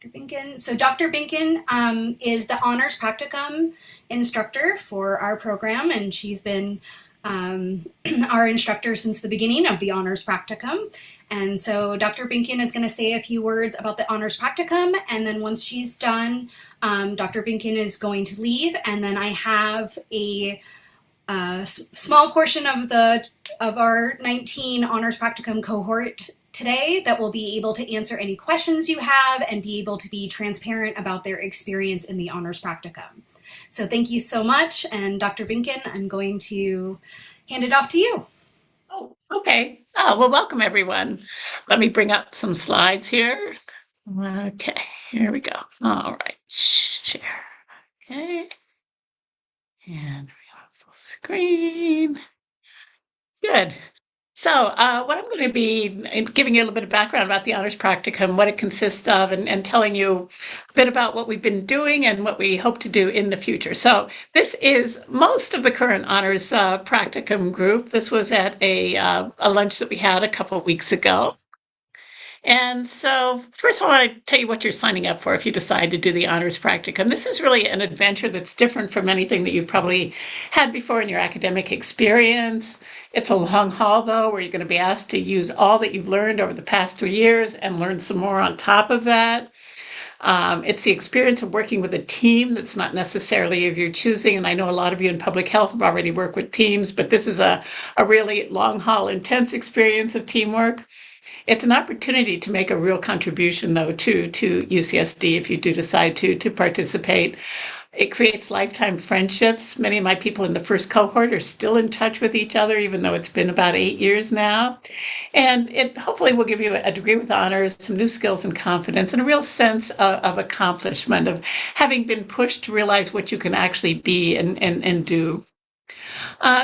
Dr. Binkin. So Dr. Binkin is the Honors Practicum instructor for our program, and she's been our instructor since the beginning of the Honors Practicum. And so Dr. Binkin is going to say a few words about the Honors Practicum, and then once she's done, Dr. Binkin is going to leave, and then I have a small portion of our 19 Honors Practicum cohort today that will be able to answer any questions you have and be able to be transparent about their experience in the Honors Practicum. So thank you so much, and Dr. Binkin, I'm going to hand it off to you. Oh, okay. Oh, well, welcome everyone. Let me bring up some slides here. Okay, here we go. All right, share. Okay, and we have full screen. Good. So, what I'm going to be giving you a little bit of background about the Honors Practicum, what it consists of, and telling you a bit about what we've been doing and what we hope to do in the future. So, this is most of the current Honors Practicum group. This was at a lunch that we had a couple of weeks ago. And so, first of all, I tell you what you're signing up for if you decide to do the Honors Practicum. This is really an adventure that's different from anything that you've probably had before in your academic experience. It's a long haul, though, where you're going to be asked to use all that you've learned over the past 3 years and learn some more on top of that. It's the experience of working with a team that's not necessarily of your choosing. And I know a lot of you in public health have already worked with teams, but this is a really long haul, intense experience of teamwork. It's an opportunity to make a real contribution, though, to UCSD if you do decide to participate. It creates lifetime friendships. Many of my people in the first cohort are still in touch with each other, even though it's been about 8 years now. And it hopefully will give you a degree with honors, some new skills and confidence, and a real sense of accomplishment, of having been pushed to realize what you can actually be and do.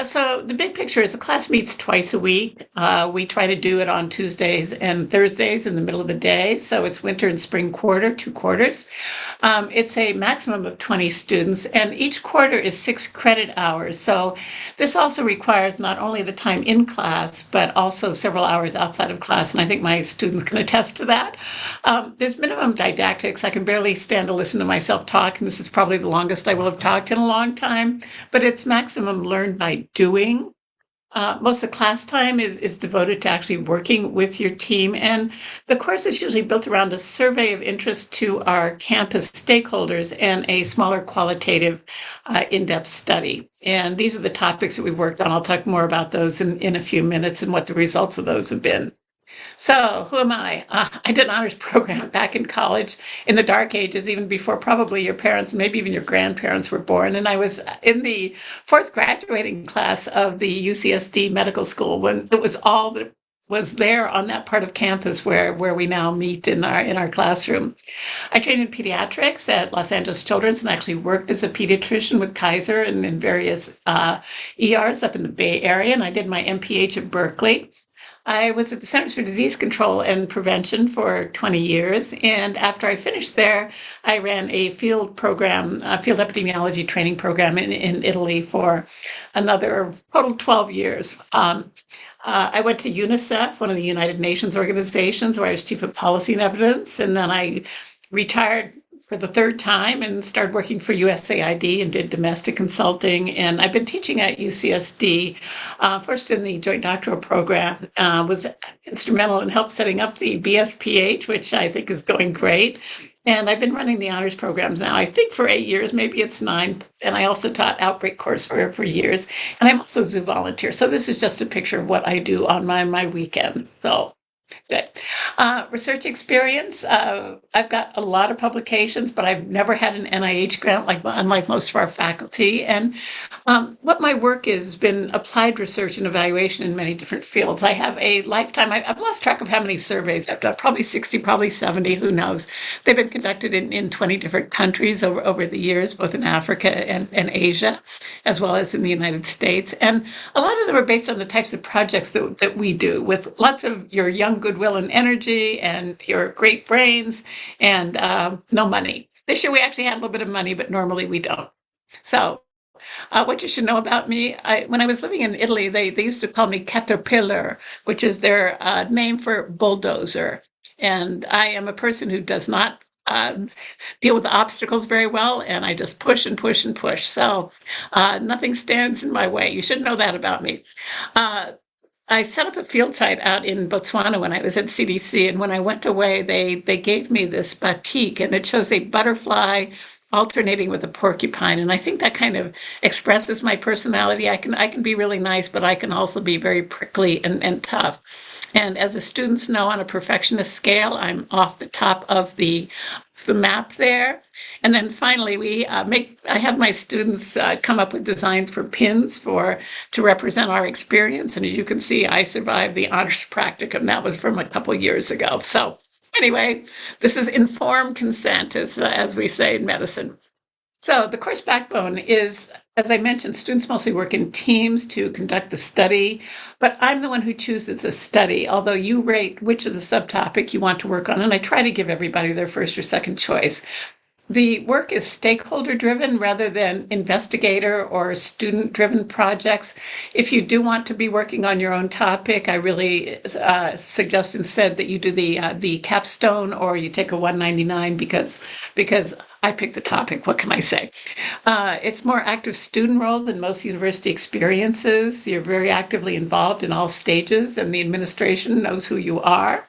So the big picture is the class meets twice a week. We try to do it on Tuesdays and Thursdays in the middle of the day. So it's winter and spring quarter, 2 quarters. It's a maximum of 20 students, and each quarter is 6 credit hours. So this also requires not only the time in class, but also several hours outside of class. And I think my students can attest to that. There's minimum didactics. I can barely stand to listen to myself talk, and this is probably the longest I will have talked in a long time, but it's maximum learned by doing. Most of the class time is devoted to actually working with your team. And the course is usually built around a survey of interest to our campus stakeholders and a smaller qualitative in-depth study. And these are the topics that we worked on. I'll talk more about those in a few minutes and what the results of those have been. So, who am I? I did an honors program back in college in the dark ages, even before probably your parents, maybe even your grandparents were born. And I was in the fourth graduating class of the UCSD medical school when it was all that was there on that part of campus where we now meet in our classroom. I trained in pediatrics at Los Angeles Children's and actually worked as a pediatrician with Kaiser and in various ERs up in the Bay Area. And I did my MPH at Berkeley. I was at the Centers for Disease Control and Prevention for 20 years. And after I finished there, I ran a field program, a field epidemiology training program in Italy for another total 12 years. I went to UNICEF, one of the United Nations organizations, where I was chief of policy and evidence. And then I retired for the third time and started working for USAID and did domestic consulting. And I've been teaching at UCSD, first in the joint doctoral program, was instrumental in help setting up the BSPH, which I think is going great. And I've been running the honors programs now, I think for 8 years, maybe it's 9. And I also taught outbreak course for years. And I'm also a zoo volunteer. So this is just a picture of what I do on my weekend. So good. Research experience. I've got a lot of publications, but I've never had an NIH grant, unlike most of our faculty. And what my work is has been applied research and evaluation in many different fields. I have a lifetime. I've lost track of how many surveys I've done. Probably 60, probably 70. Who knows? They've been conducted in 20 different countries over the years, both in Africa and Asia, as well as in the United States. And a lot of them are based on the types of projects that we do, with lots of your young goodwill and energy and your great brains and no money. This year we actually had a little bit of money, but normally we don't. So what you should know about me, when I was living in Italy, they used to call me caterpillar, which is their name for bulldozer. And I am a person who does not um, deal with obstacles very well, and I just push and push and push. So nothing stands in my way. You should know that about me. Uh, I set up a field site out in Botswana when I was at CDC, and when I went away, they gave me this batik, and it shows a butterfly alternating with a porcupine, and I think that kind of expresses my personality. I can be really nice, but I can also be very prickly and tough. And as the students know, on a perfectionist scale, I'm off the top of the map there. And then finally, I have my students come up with designs for pins to represent our experience. And as you can see, I survived the honors practicum. That was from a couple years ago. So anyway, this is informed consent, as we say in medicine. So the course backbone is, as I mentioned, students mostly work in teams to conduct the study, but I'm the one who chooses the study, although you rate which of the subtopic you want to work on, and I try to give everybody their first or second choice. The work is stakeholder driven rather than investigator or student driven projects. If you do want to be working on your own topic, I really suggest instead that you do the capstone or you take a 199 because I picked the topic. What can I say? It's more active student role than most university experiences. You're very actively involved in all stages, and the administration knows who you are.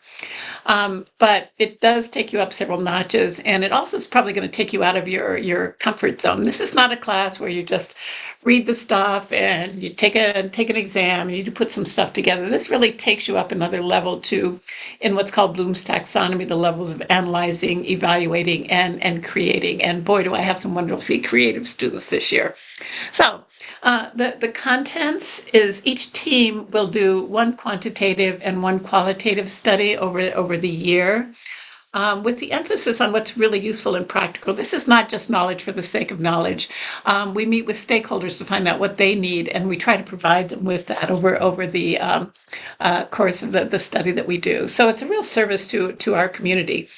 But it does take you up several notches, and it also is probably going to take you out of your comfort zone. This is not a class where you just read the stuff and you take an exam and you put some stuff together. This really takes you up another level to, in what's called Bloom's taxonomy, the levels of analyzing, evaluating, and creating. And boy, do I have some wonderfully creative students this year. So the contents is each team will do one quantitative and one qualitative study over the year, with the emphasis on what's really useful and practical. This is not just knowledge for the sake of knowledge. We meet with stakeholders to find out what they need, and we try to provide them with that over the course of the study that we do. So it's a real service to our community.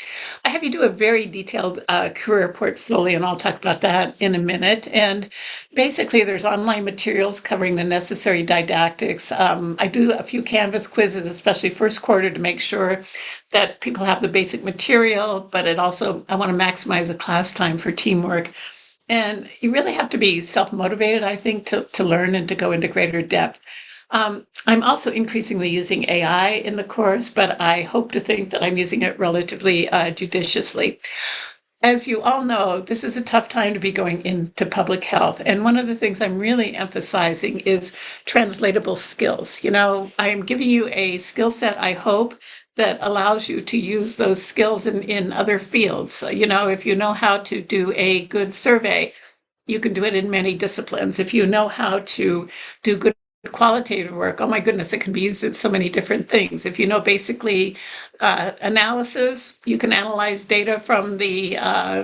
I have you do a very detailed career portfolio, and I'll talk about that in a minute. And basically, there's online materials covering the necessary didactics. I do a few Canvas quizzes, especially first quarter, to make sure that people have the basic material, but I want to maximize the class time for teamwork. And you really have to be self-motivated, I think, to learn and to go into greater depth. I'm also increasingly using AI in the course, but I hope to think that I'm using it relatively judiciously. As you all know, this is a tough time to be going into public health. And one of the things I'm really emphasizing is translatable skills. I am giving you a skill set, I hope, that allows you to use those skills in other fields. So, if you know how to do a good survey, you can do it in many disciplines. If you know how to do good qualitative work, oh my goodness, it can be used in so many different things. If you know basically analysis, you can analyze data from the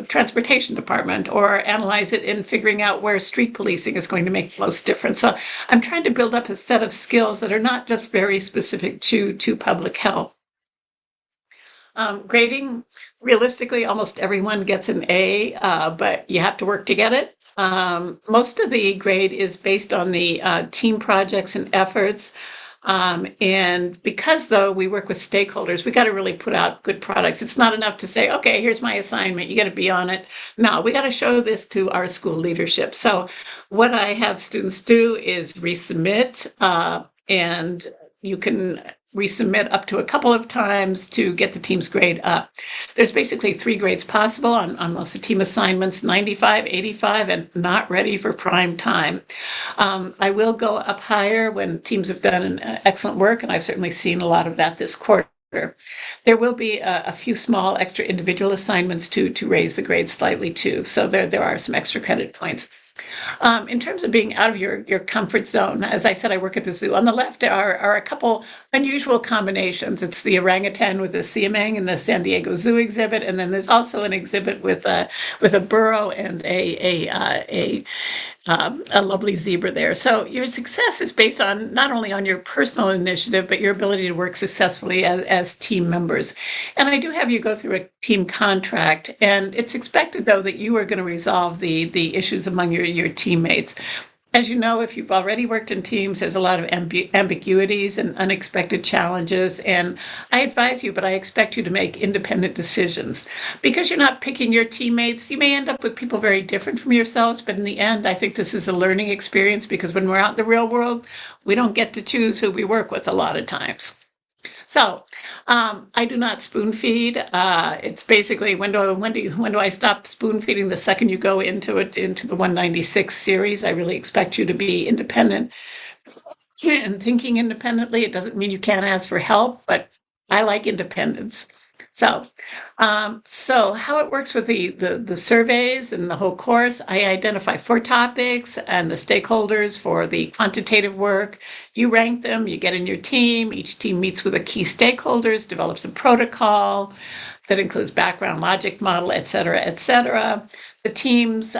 transportation department or analyze it in figuring out where street policing is going to make the most difference. So I'm trying to build up a set of skills that are not just very specific to public health. Grading, realistically, almost everyone gets an A, but you have to work to get it. Most of the grade is based on the team projects and efforts. And because, though, we work with stakeholders, we got to really put out good products. It's not enough to say, okay, here's my assignment, you got to be on it. No, we got to show this to our school leadership. So what I have students do is resubmit, and you can resubmit up to a couple of times to get the team's grade up. There's basically 3 grades possible on most of the team assignments: 95, 85, and not ready for prime time. I will go up higher when teams have done an excellent work, and I've certainly seen a lot of that this quarter. There will be a few small extra individual assignments to raise the grade slightly too. So there are some extra credit points. In terms of being out of your comfort zone, as I said, I work at the zoo. On the left are a couple unusual combinations. It's the orangutan with the siamang in the San Diego Zoo exhibit, and then there's also an exhibit with a burro and a lovely zebra there. So your success is based on not only on your personal initiative, but your ability to work successfully as team members. And I do have you go through a team contract, and it's expected, though, that you are going to resolve the issues among your teammates. As you know, if you've already worked in teams, there's a lot of ambiguities and unexpected challenges. And I advise you, but I expect you to make independent decisions. Because you're not picking your teammates, you may end up with people very different from yourselves. But in the end, I think this is a learning experience because when we're out in the real world, we don't get to choose who we work with a lot of times. So, I do not spoon feed. It's basically when do I stop spoon feeding? The second you go into the 196 series, I really expect you to be independent and thinking independently. It doesn't mean you can't ask for help, but I like independence. So, so how it works with the surveys and the whole course, I identify 4 topics and the stakeholders for the quantitative work. You rank them, you get in your team. Each team meets with the key stakeholders, develops a protocol that includes background, logic model, et cetera, et cetera. The team's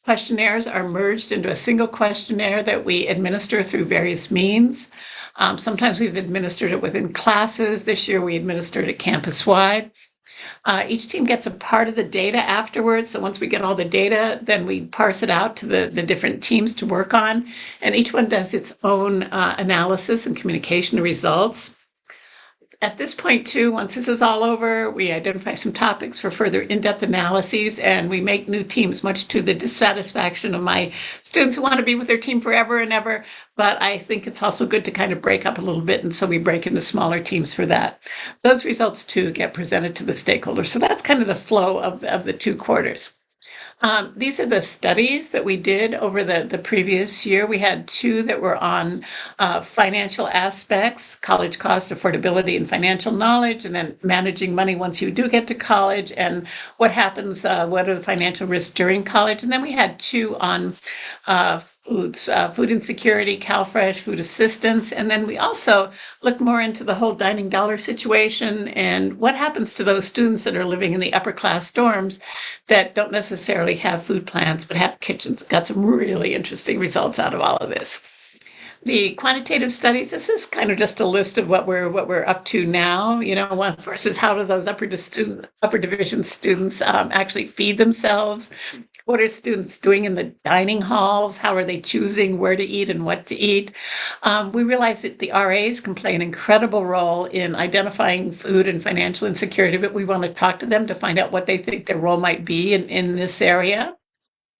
questionnaires are merged into a single questionnaire that we administer through various means. Sometimes we've administered it within classes. This year we administered it campus-wide. Each team gets a part of the data afterwards. So once we get all the data, then we parse it out to the different teams to work on. And each one does its own analysis and communication results. At this point, too, once this is all over, we identify some topics for further in-depth analyses, and we make new teams, much to the dissatisfaction of my students who want to be with their team forever and ever. But I think it's also good to kind of break up a little bit, and so we break into smaller teams for that. Those results, too, get presented to the stakeholders. So that's kind of the flow of the 2 quarters. These are the studies that we did over the previous year. We had 2 that were on financial aspects, college cost, affordability, and financial knowledge, and then managing money once you do get to college, and what happens, what are the financial risks during college. And then we had 2 on foods, food insecurity, CalFresh, food assistance. And then we also looked more into the whole dining dollar situation and what happens to those students that are living in the upper class dorms that don't necessarily have food plans but have kitchens. Got some really interesting results out of all of this. The quantitative studies, this is kind of just a list of what we're up to now. One versus how do those upper division students actually feed themselves? What are students doing in the dining halls? How are they choosing where to eat and what to eat? We realize that the RAs can play an incredible role in identifying food and financial insecurity, but we want to talk to them to find out what they think their role might be in this area.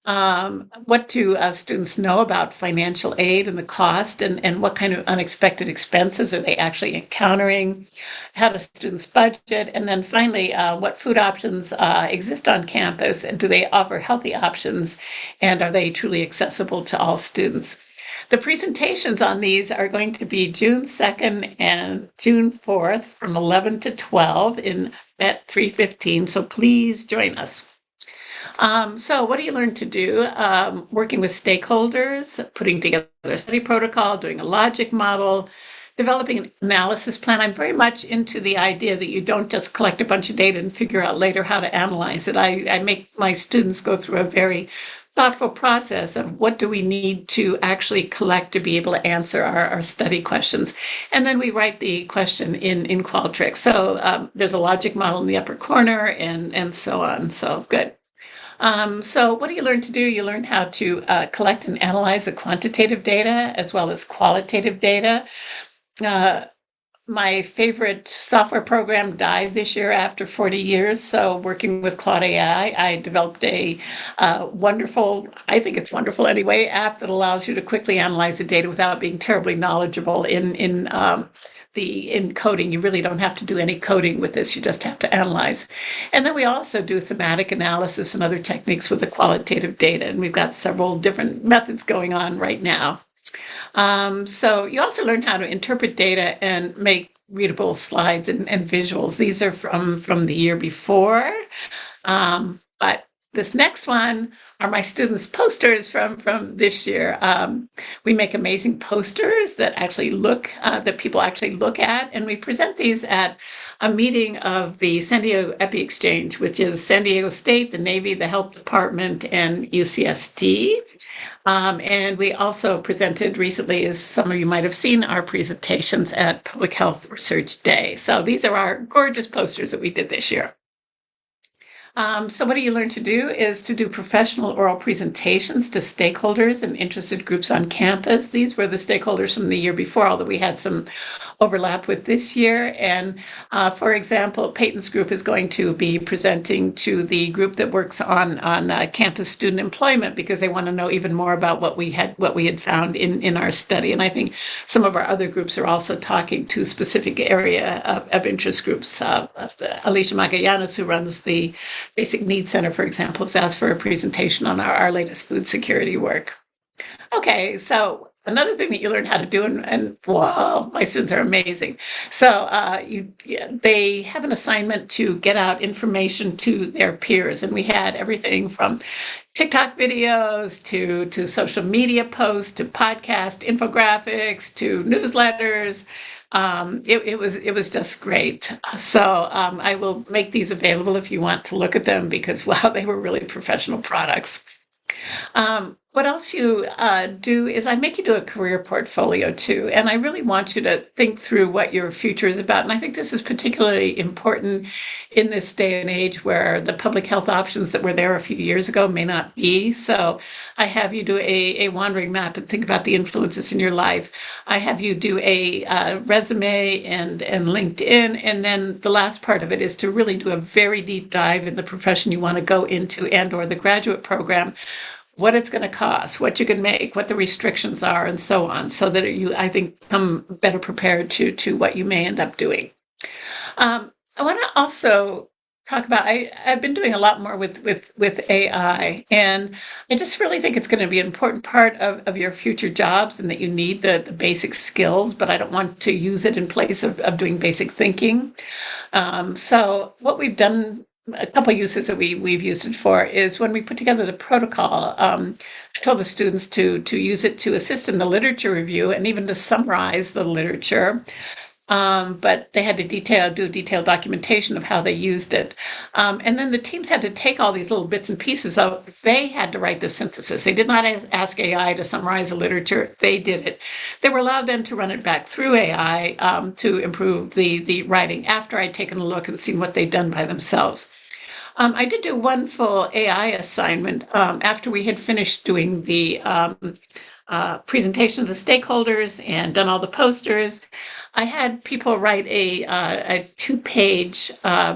What do students know about financial aid and the cost, and what kind of unexpected expenses are they actually encountering? How do students budget? And then finally, what food options exist on campus, and do they offer healthy options, and are they truly accessible to all students? The presentations on these are going to be June 2nd and June 4th from 11 to 12 at 3:15, so please join us. So what do you learn to do? Working with stakeholders, putting together a study protocol, doing a logic model, developing an analysis plan. I'm very much into the idea that you don't just collect a bunch of data and figure out later how to analyze it. I make my students go through a very thoughtful process of what do we need to actually collect to be able to answer our study questions. And then we write the question in Qualtrics. So there's a logic model in the upper corner and so on. So good. So what do you learn to do? You learn how to collect and analyze the quantitative data as well as qualitative data. My favorite software program died this year after 40 years. So working with Claude AI, I developed a wonderful, I think it's wonderful anyway, app that allows you to quickly analyze the data without being terribly knowledgeable in coding. You really don't have to do any coding with this. You just have to analyze. And then we also do thematic analysis and other techniques with the qualitative data. And we've got several different methods going on right now. So you also learn how to interpret data and make readable slides and visuals. These are from the year before. But this next one are my students' posters from this year. We make amazing posters that actually that people actually look at, and we present these at a meeting of the San Diego Epi Exchange, which is San Diego State, the Navy, the Health Department, and UCSD. And we also presented recently, as some of you might have seen, our presentations at Public Health Research Day. So these are our gorgeous posters that we did this year. So what do you learn to do is to do professional oral presentations to stakeholders and interested groups on campus. These were the stakeholders from the year before, although we had some overlap with this year. And for example, Peyton's group is going to be presenting to the group that works on campus student employment because they want to know even more about what we had found in our study. And I think some of our other groups are also talking to specific area of interest groups. Alicia Magallanes, who runs the Basic Needs Center, for example, has asked for a presentation on our latest food security work. Okay, so another thing that you learn how to do, and wow, my students are amazing. So they have an assignment to get out information to their peers, and we had everything from TikTok videos to social media posts to podcast infographics to newsletters. It was just great. So I will make these available if you want to look at them because wow, they were really professional products. What else you do is I make you do a career portfolio too. And I really want you to think through what your future is about. And I think this is particularly important in this day and age where the public health options that were there a few years ago may not be. So I have you do a wandering map and think about the influences in your life. I have you do a resume and LinkedIn. And then the last part of it is to really do a very deep dive in the profession you want to go into and or the graduate program, what it's going to cost, what you can make, what the restrictions are, and so on, so that you, I think, come better prepared to what you may end up doing. I want to also talk about, I've been doing a lot more with AI, and I just really think it's going to be an important part of your future jobs and that you need the basic skills, but I don't want to use it in place of doing basic thinking. So what we've done, a couple of uses that we've used it for is when we put together the protocol. I told the students to use it to assist in the literature review and even to summarize the literature. But they had to do detailed documentation of how they used it. And then the teams had to take all these little bits and pieces of, they had to write the synthesis. They did not ask AI to summarize the literature. They did it. They were allowed then to run it back through AI to improve the writing after I'd taken a look and seen what they'd done by themselves. I did do one full AI assignment after we had finished doing the presentation to the stakeholders and done all the posters. I had people write a 2-page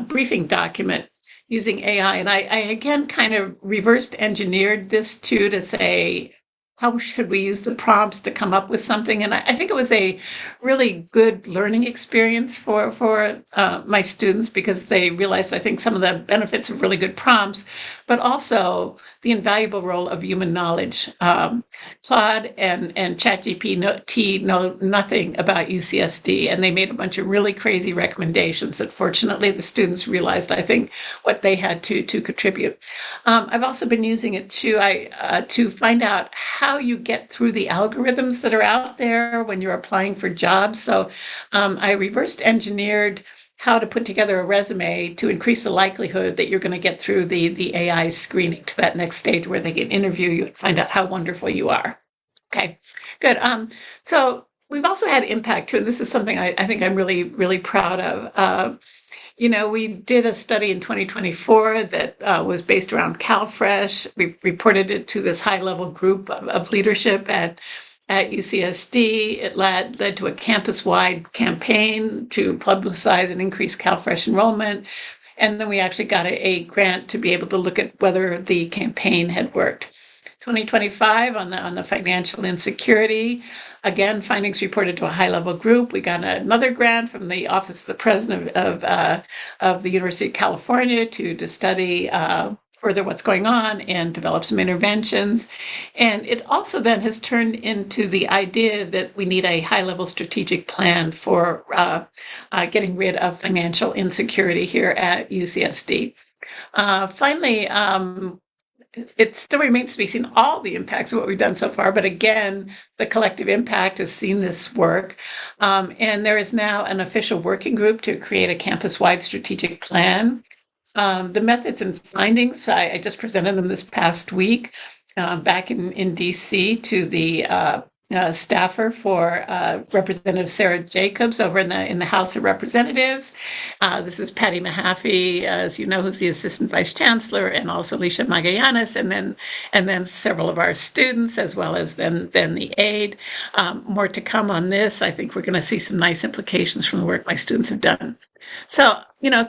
briefing document using AI. And I again kind of reversed engineered this too to say, how should we use the prompts to come up with something? And I think it was a really good learning experience for my students because they realized, I think, some of the benefits of really good prompts, but also the invaluable role of human knowledge. Claude and ChatGPT know nothing about UCSD, and they made a bunch of really crazy recommendations that fortunately the students realized, I think, what they had to contribute. I've also been using it to find out how you get through the algorithms that are out there when you're applying for jobs. So I reversed engineered how to put together a resume to increase the likelihood that you're going to get through the AI screening to that next stage where they can interview you and find out how wonderful you are. Okay, good. So we've also had impact too, and this is something I think I'm really, really proud of. We did a study in 2024 that was based around CalFresh. We reported it to this high-level group of leadership at UCSD. It led to a campus-wide campaign to publicize and increase CalFresh enrollment. And then we actually got a grant to be able to look at whether the campaign had worked. 2025 on the financial insecurity. Again, findings reported to a high-level group. We got another grant from the Office of the President of the University of California to study further what's going on and develop some interventions. And it also then has turned into the idea that we need a high-level strategic plan for getting rid of financial insecurity here at UCSD. Finally, it still remains to be seen all the impacts of what we've done so far. But again, the collective impact has seen this work. And there is now an official working group to create a campus-wide strategic plan. The methods and findings, I just presented them this past week back in DC to the staffer for Representative Sarah Jacobs over in the House of Representatives. This is Patty Mahaffey, as you know, who's the Assistant Vice Chancellor, and also Alicia Magallanes, and then several of our students, as well as then the aide. More to come on this. I think we're going to see some nice implications from the work my students have done. So,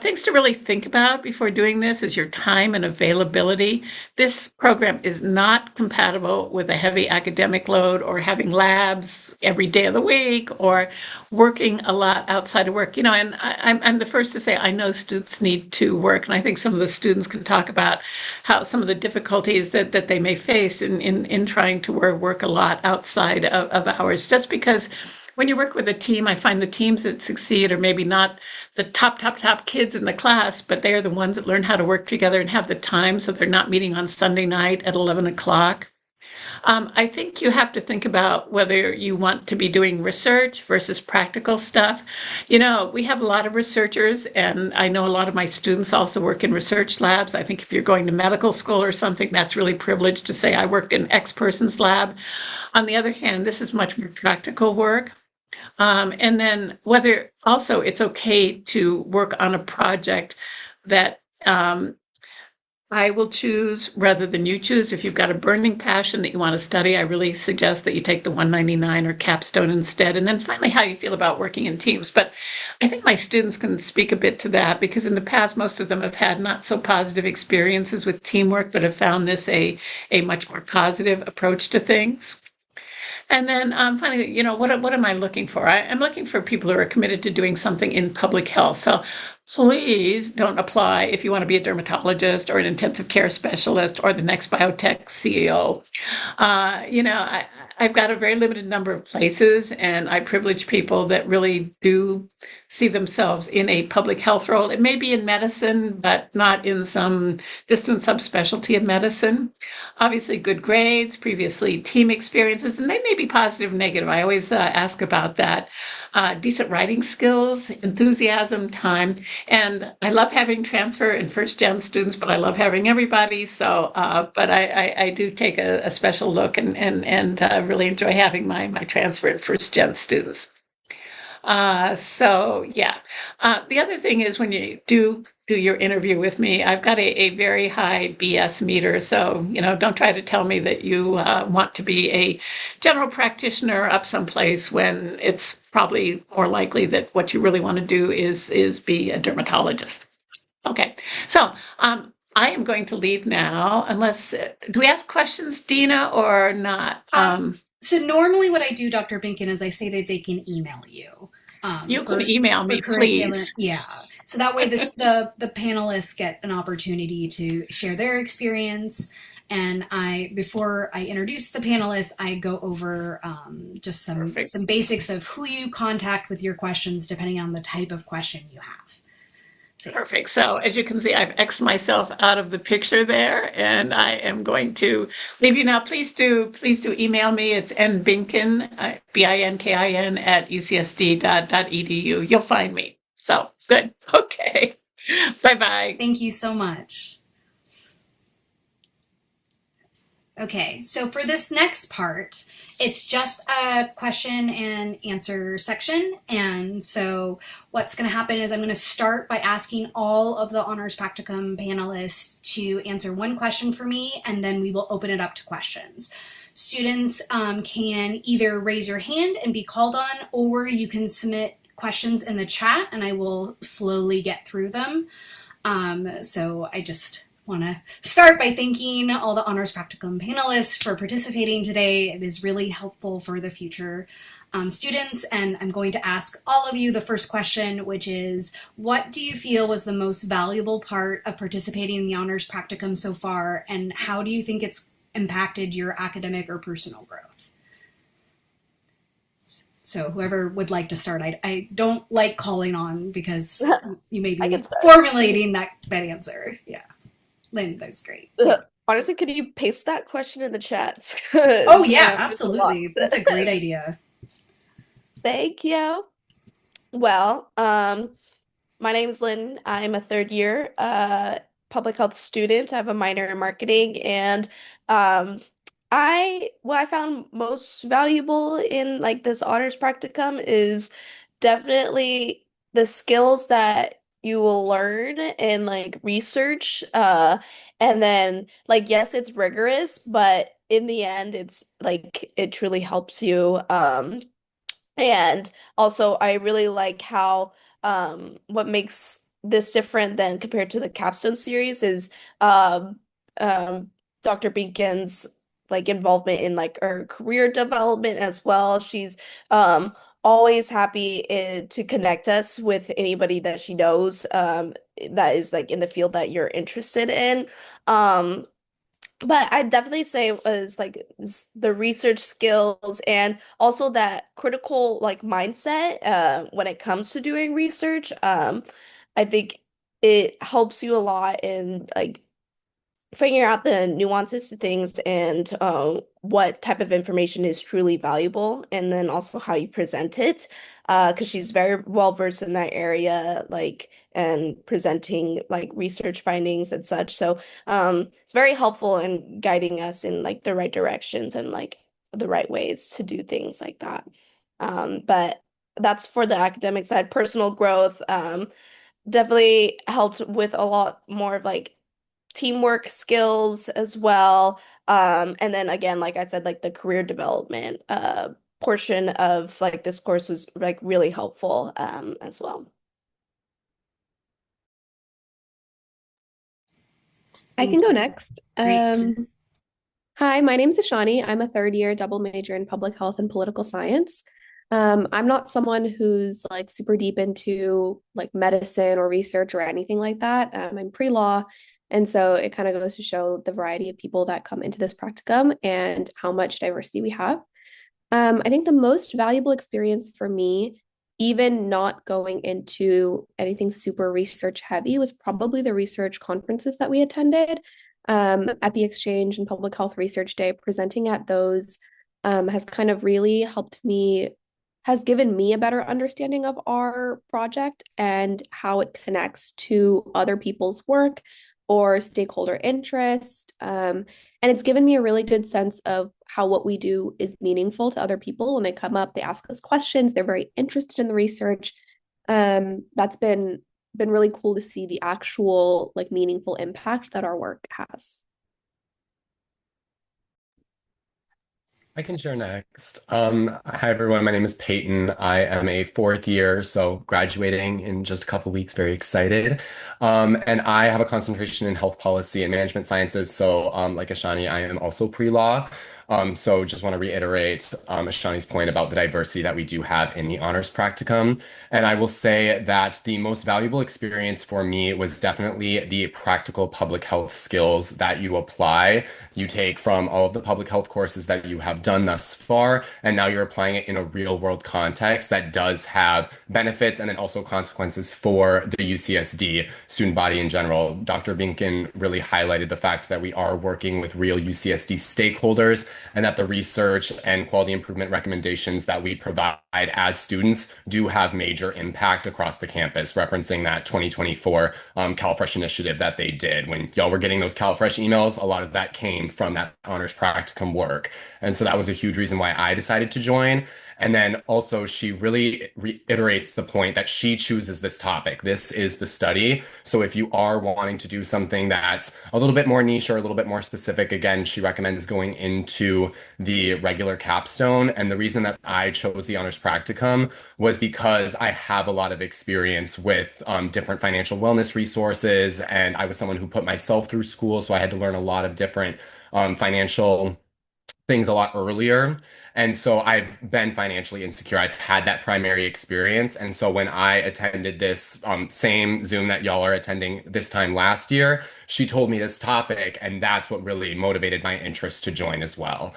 things to really think about before doing this is your time and availability. This program is not compatible with a heavy academic load or having labs every day of the week or working a lot outside of work. And I'm the first to say I know students need to work, and I think some of the students can talk about how some of the difficulties that they may face in trying to work a lot outside of hours, just because when you work with a team, I find the teams that succeed are maybe not the top kids in the class, but they are the ones that learn how to work together and have the time so they're not meeting on Sunday night at 11 o'clock. I think you have to think about whether you want to be doing research versus practical stuff. We have a lot of researchers, and I know a lot of my students also work in research labs. I think if you're going to medical school or something, that's really privileged to say, I worked in X person's lab. On the other hand, this is much more practical work. And then whether also it's okay to work on a project that I will choose rather than you choose. If you've got a burning passion that you want to study, I really suggest that you take the 199 or capstone instead. And then finally, how you feel about working in teams. But I think my students can speak a bit to that, because in the past, most of them have had not so positive experiences with teamwork, but have found this a much more positive approach to things. And then finally, what am I looking for? I'm looking for people who are committed to doing something in public health. So please don't apply if you want to be a dermatologist or an intensive care specialist or the next biotech CEO. I've got a very limited number of places, and I privilege people that really do see themselves in a public health role. It may be in medicine, but not in some distant subspecialty of medicine. Obviously, good grades, previously team experiences, and they may be positive and negative. I always ask about that. Decent writing skills, enthusiasm, time. And I love having transfer and first gen students, but I love having everybody. So, but I do take a special look and really enjoy having my transfer and first gen students. So yeah. The other thing is when you do your interview with me, I've got a very high BS meter. So, don't try to tell me that you want to be a general practitioner up someplace when it's probably more likely that what you really want to do is be a dermatologist. Okay. So, I am going to leave now unless, do we ask questions, Dina, or not? So normally what I do, Dr. Binkin, is I say that they can email you. You can email For me, curriculum, please. yeah. So that way, the panelists get an opportunity to share their experience, and before I introduce the panelists, I go over just Perfect. some basics of who you contact with your questions, depending on the type of question you have. So yeah. Perfect. So as you can see, I've X'd myself out of the picture there, and I am going to leave you now. Please do email me. It's nbinkin, BINKIN at ucsd.edu. You'll find me. So good. Okay. Bye bye. Thank you so much. Okay, so for this next part, it's just a question and answer section. And so what's going to happen is I'm going to start by asking all of the Honors Practicum panelists to answer one question for me, and then we will open it up to questions. Students can either raise your hand and be called on, or you can submit questions in the chat and I will slowly get through them. So I just want to start by thanking all the Honors Practicum panelists for participating today. It is really helpful for the future students, and I'm going to ask all of you the first question, which is, what do you feel was the most valuable part of participating in the Honors Practicum so far, and how do you think it's impacted your academic or personal growth? So whoever would like to start, I don't like calling on because you may be formulating that answer. Yeah. Lynn, that's great. Honestly, could you paste that question in the chat? Oh yeah, absolutely. That's a great idea. Thank you. Well, my name is Lynn. I'm a third year public health student. I have a minor in marketing, and What I found most valuable in like this honors practicum is definitely the skills that you will learn in like research. And then like yes, it's rigorous, but in the end it's like it truly helps you. And also, I really like how what makes this different than compared to the Capstone series is um, um, Dr. Binkin's like involvement in like her career development as well. She's um, always happy to connect us with anybody that she knows that is like in the field that you're interested in. Um, but I definitely say it was like the research skills and also that critical like mindset when it comes to doing research. I think it helps you a lot in like figuring out the nuances to things and what type of information is truly valuable, and then also how you present it. Because she's very well versed in that area, like and presenting like research findings and such. So it's very helpful in guiding us in like the right directions and like the right ways to do things like that. But that's for the academic side. Personal growth definitely helped with a lot more of like teamwork skills as well. And then again, like I said, like the career development portion of like this course was like really helpful as well. I can Thank go you. next. Great. Hi, my name is Ashani. I'm a third year double major in public health and political science. I'm not someone who's like super deep into like medicine or research or anything like that. I'm pre-law, and so it kind of goes to show the variety of people that come into this practicum and how much diversity we have. I think the most valuable experience for me, even not going into anything super research heavy, was probably the research conferences that we attended. Epi Exchange and Public Health Research Day, presenting at those has kind of really helped me, has given me a better understanding of our project and how it connects to other people's work or stakeholder interest. And it's given me a really good sense of how what we do is meaningful to other people. When they come up, they ask us questions, they're very interested in the research. That's been really cool to see the actual like meaningful impact that our work has. I can share next. Hi everyone, my name is Peyton. I am a fourth year, so graduating in just a couple weeks, very excited. And I have a concentration in health policy and management sciences. So, like Ashani, I am also pre-law. So just want to reiterate Ashani's point about the diversity that we do have in the honors practicum. And I will say that the most valuable experience for me was definitely the practical public health skills that you apply you take from all of the public health courses that you have done thus far, and now you're applying it in a real world context that does have benefits and then also consequences for the UCSD student body in general. Dr. Binkin really highlighted the fact that we are working with real UCSD stakeholders and that the research and quality improvement recommendations that we provide as students do have major impact across the campus, referencing that 2024 CalFresh initiative that they did. When y'all were getting those CalFresh emails, a lot of that came from that honors practicum work. And so that was a huge reason why I decided to join. And then also, she really reiterates the point that she chooses this topic. This is the study. So if you are wanting to do something that's a little bit more niche or a little bit more specific, again, she recommends going into the regular capstone. And the reason that I chose the honors practicum was because I have a lot of experience with different financial wellness resources. And I was someone who put myself through school. So I had to learn a lot of different financial things a lot earlier. And so I've been financially insecure. I've had that primary experience. And so when I attended this same Zoom that y'all are attending this time last year, she told me this topic, and that's what really motivated my interest to join as well.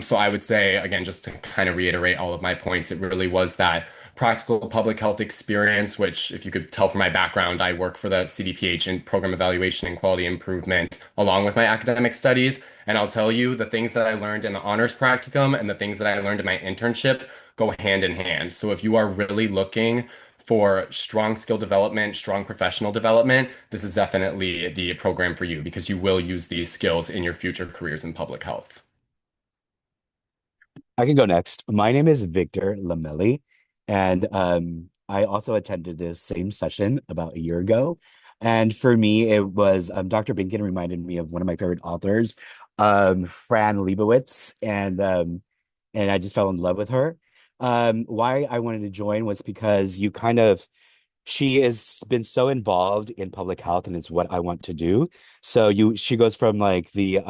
So I would say, again, just to kind of reiterate all of my points, it really was that practical public health experience, which, if you could tell from my background, I work for the CDPH in program evaluation and quality improvement, along with my academic studies. And I'll tell you, the things that I learned in the honors practicum and the things that I learned in my internship go hand in hand. So if you are really looking for strong skill development, strong professional development, this is definitely the program for you because you will use these skills in your future careers in public health. I can go next. My name is Victor Lamelli, and I also attended this same session about a year ago. And for me, it was Dr. Binkin reminded me of one of my favorite authors, Fran Lebowitz, and I just fell in love with her. Why I wanted to join was because you kind of she has been so involved in public health and it's what I want to do. So she goes from like the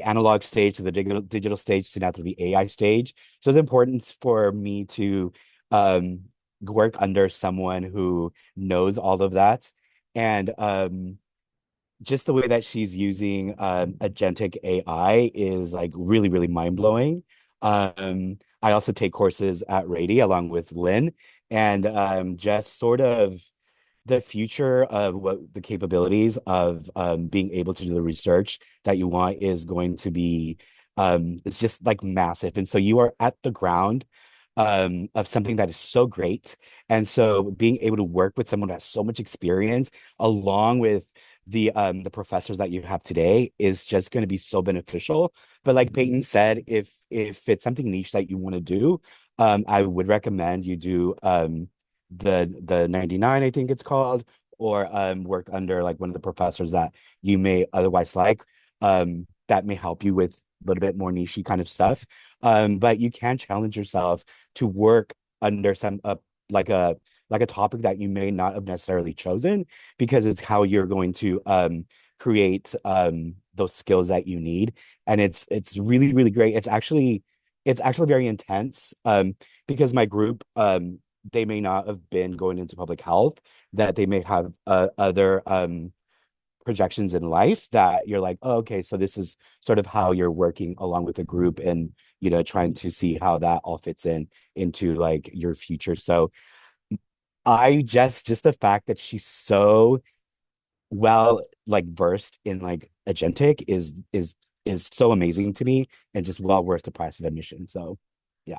analog stage to the digital stage to now to the AI stage. So it's important for me to um work under someone who knows all of that. And just the way that she's using agentic AI is like really, really mind-blowing. I also take courses at Rady along with Lynn, and just sort of the future of what the capabilities of being able to do the research that you want is going to be it's just like massive. And so you are at the ground of something that is so great. And so being able to work with someone that has so much experience along with the professors that you have today is just going to be so beneficial. But like Peyton said, if it's something niche that you want to do, I would recommend you do the 99, I think it's called, or work under like one of the professors that you may otherwise like. That may help you with a little bit more niche kind of stuff. But you can challenge yourself to work under some like a topic that you may not have necessarily chosen because it's how you're going to create those skills that you need. And it's really, really great. It's actually very intense because my group they may not have been going into public health, that they may have other projections in life that you're like, oh, okay, so this is sort of how you're working along with a group and trying to see how that all fits into like your future. So I just the fact that she's so well like versed in like agentic is so amazing to me and just well worth the price of admission. So yeah.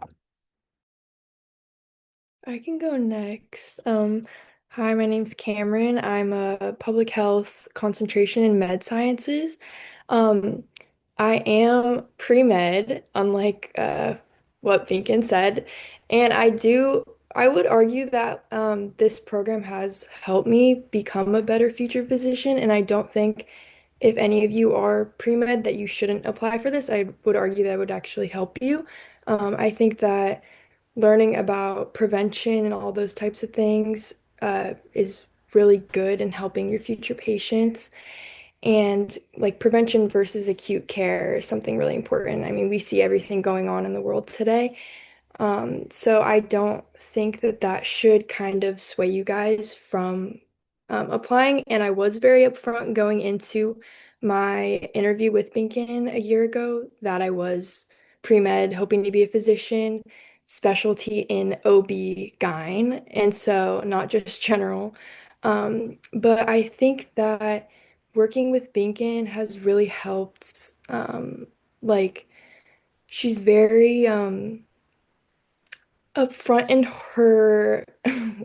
I can go next. Hi, my name's Cameron. I'm a public health concentration in med sciences. Um, I am pre-med, unlike what Binkin said, and I would argue that this program has helped me become a better future physician, and I don't think if any of you are pre-med that you shouldn't apply for this. I would argue that would actually help you. I think that learning about prevention and all those types of things is really good in helping your future patients. And like prevention versus acute care is something really important. I mean, we see everything going on in the world today. So I don't think that that should kind of sway you guys from applying. And I was very upfront going into my interview with Binkin a year ago that I was pre-med, hoping to be a physician, specialty in OB-GYN, and so not just general. But I think that working with Binkin has really helped. Like she's very upfront in her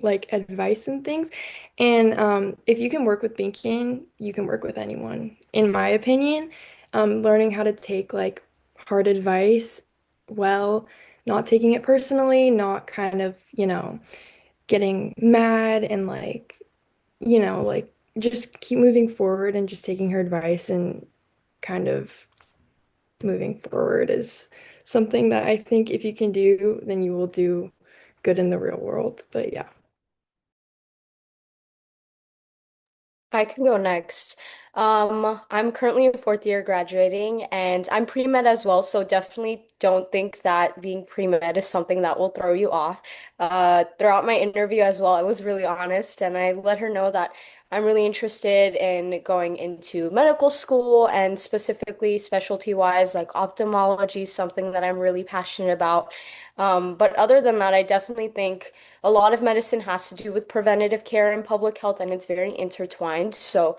like advice and things. And if you can work with Binkin, you can work with anyone, in my opinion. Learning how to take like hard advice well, not taking it personally, not kind of, getting mad and like just keep moving forward and just taking her advice and kind of moving forward is something that I think if you can do, then you will do good in the real world. But yeah. I can go next. I'm currently a fourth year graduating and I'm pre-med as well, so definitely don't think that being pre-med is something that will throw you off. Throughout my interview as well, I was really honest and I let her know that I'm really interested in going into medical school and specifically specialty wise, like ophthalmology is something that I'm really passionate about. But other than that, I definitely think a lot of medicine has to do with preventative care and public health, and it's very intertwined. So,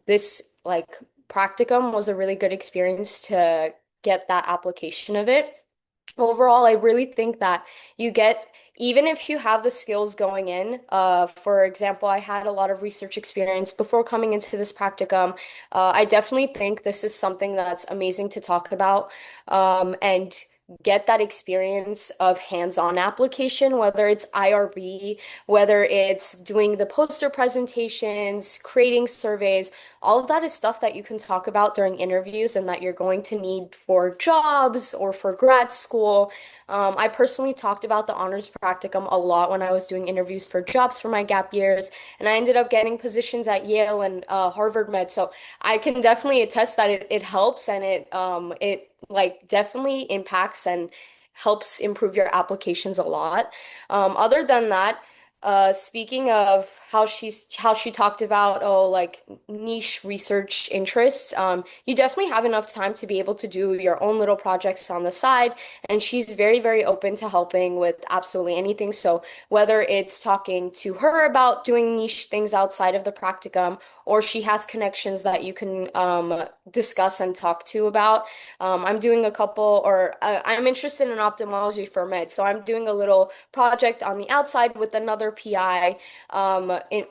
this like practicum was a really good experience to get that application of it. Overall, I really think that you get, even if you have the skills going in, for example, I had a lot of research experience before coming into this practicum. I definitely think this is something that's amazing to talk about. And get that experience of hands-on application, whether it's IRB, whether it's doing the poster presentations, creating surveys. All of that is stuff that you can talk about during interviews and that you're going to need for jobs or for grad school. I personally talked about the honors practicum a lot when I was doing interviews for jobs for my gap years, and I ended up getting positions at Yale and Harvard Med. So I can definitely attest that it helps, and it like definitely impacts and helps improve your applications a lot. Other than that, speaking of how she talked about, oh, like niche research interests, you definitely have enough time to be able to do your own little projects on the side, and she's very, very open to helping with absolutely anything. So whether it's talking to her about doing niche things outside of the practicum, or she has connections that you can discuss and talk to about. I'm doing a couple, or I'm interested in ophthalmology for med, so I'm doing a little project on the outside with another PI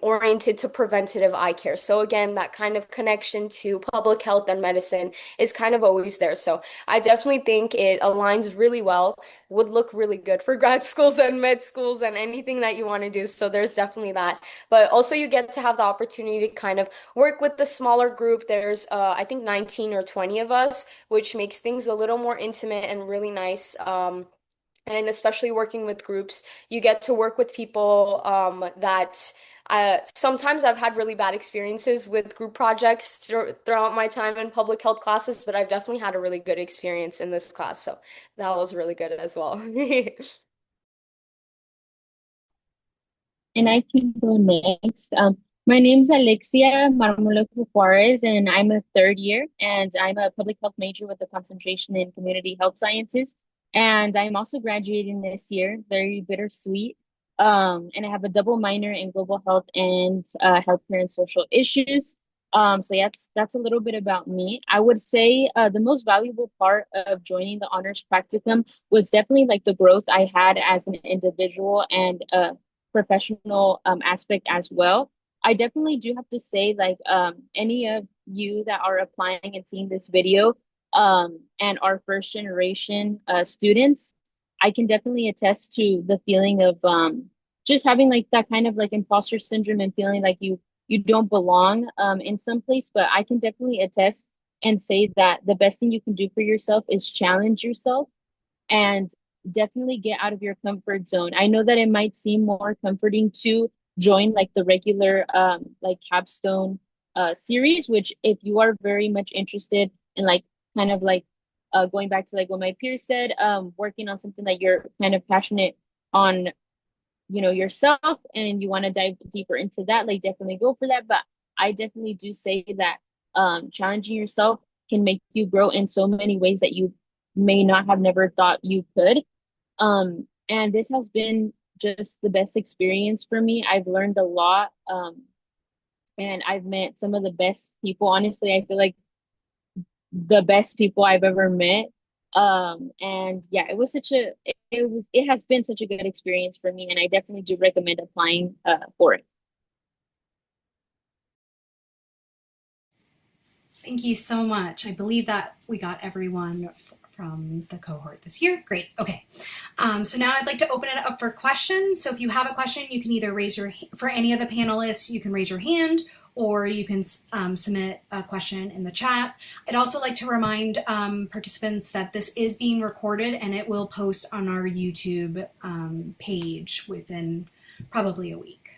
oriented to preventative eye care. So again, that kind of connection to public health and medicine is kind of always there. So I definitely think it aligns really well, would look really good for grad schools and med schools and anything that you want to do. So there's definitely that. But also you get to have the opportunity to kind of work with the smaller group. There's I think 19 or 20 of us, which makes things a little more intimate and really nice. And especially working with groups, you get to work with people that sometimes I've had really bad experiences with group projects throughout my time in public health classes, but I've definitely had a really good experience in this class. So that was really good as well. And I can go next. My name is Alexia Marmolejo Juarez, and I'm a third year, and I'm a public health major with a concentration in community health sciences. And I'm also graduating this year, very bittersweet. And I have a double minor in global health and healthcare and social issues. So yeah, that's a little bit about me. I would say the most valuable part of joining the honors practicum was definitely like the growth I had as an individual and professional aspect as well. I definitely do have to say, like, any of you that are applying and seeing this video, and are first generation students, I can definitely attest to the feeling of just having like that kind of like imposter syndrome and feeling like you don't belong in some place. But I can definitely attest and say that the best thing you can do for yourself is challenge yourself and definitely get out of your comfort zone. I know that it might seem more comforting to join like the regular like capstone series, which if you are very much interested in like kind of like going back to like what my peers said, working on something that you're kind of passionate on, you know, yourself, and you want to dive deeper into that, like definitely go for that. But I definitely do say that challenging yourself can make you grow in so many ways that you may not have never thought you could. And this has been just the best experience for me. I've learned a lot, and I've met some of the best people. Honestly, I feel like the best people I've ever met. And yeah, it has been such a good experience for me, and I definitely do recommend applying for it. Thank you so much. I believe that we got everyone from the cohort this year. Great. Okay. So now I'd like to open it up for questions. So if you have a question, you can either for any of the panelists, you can raise your hand, or you can submit a question in the chat. I'd also like to remind participants that this is being recorded and it will post on our YouTube page within probably a week.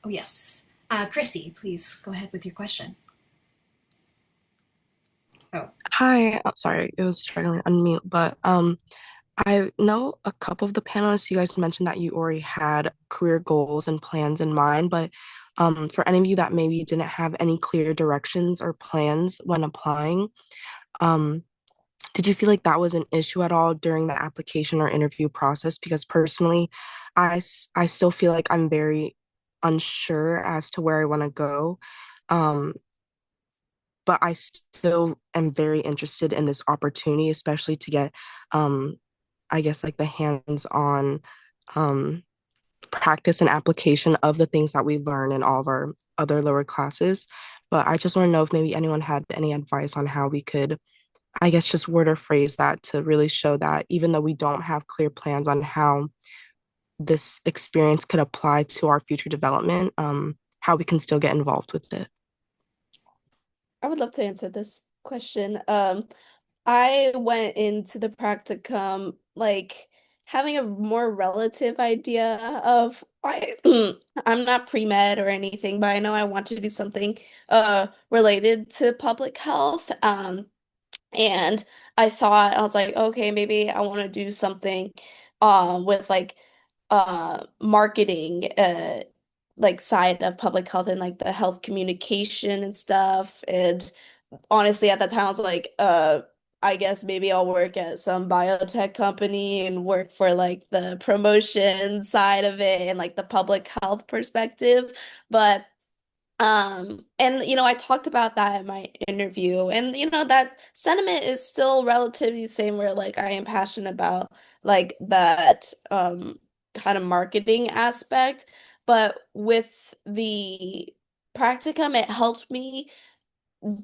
Oh yes. Christy, please go ahead with your question. Oh. Hi, sorry, it was struggling to unmute, but I know a couple of the panelists, you guys mentioned that you already had career goals and plans in mind, but for any of you that maybe didn't have any clear directions or plans when applying, did you feel like that was an issue at all during the application or interview process? Because personally, I still feel like I'm very unsure as to where I want to go. But I still am very interested in this opportunity, especially to get, I guess, like the hands-on practice and application of the things that we learn in all of our other lower classes. but I just want to know if maybe anyone had any advice on how we could, I guess, just word or phrase that to really show that even though we don't have clear plans on how this experience could apply to our future development, how we can still get involved with it. I would love to answer this question. I went into the practicum like having a more relative idea of I I'm not pre-med or anything, but I know I want to do something related to public health. And I was like, okay, maybe I want to do something with like marketing like side of public health and like the health communication and stuff. And honestly, at that time I was like, I guess maybe I'll work at some biotech company and work for like the promotion side of it and like the public health perspective. But and I talked about that in my interview, and that sentiment is still relatively the same where like I am passionate about like that kind of marketing aspect, but with the practicum it helped me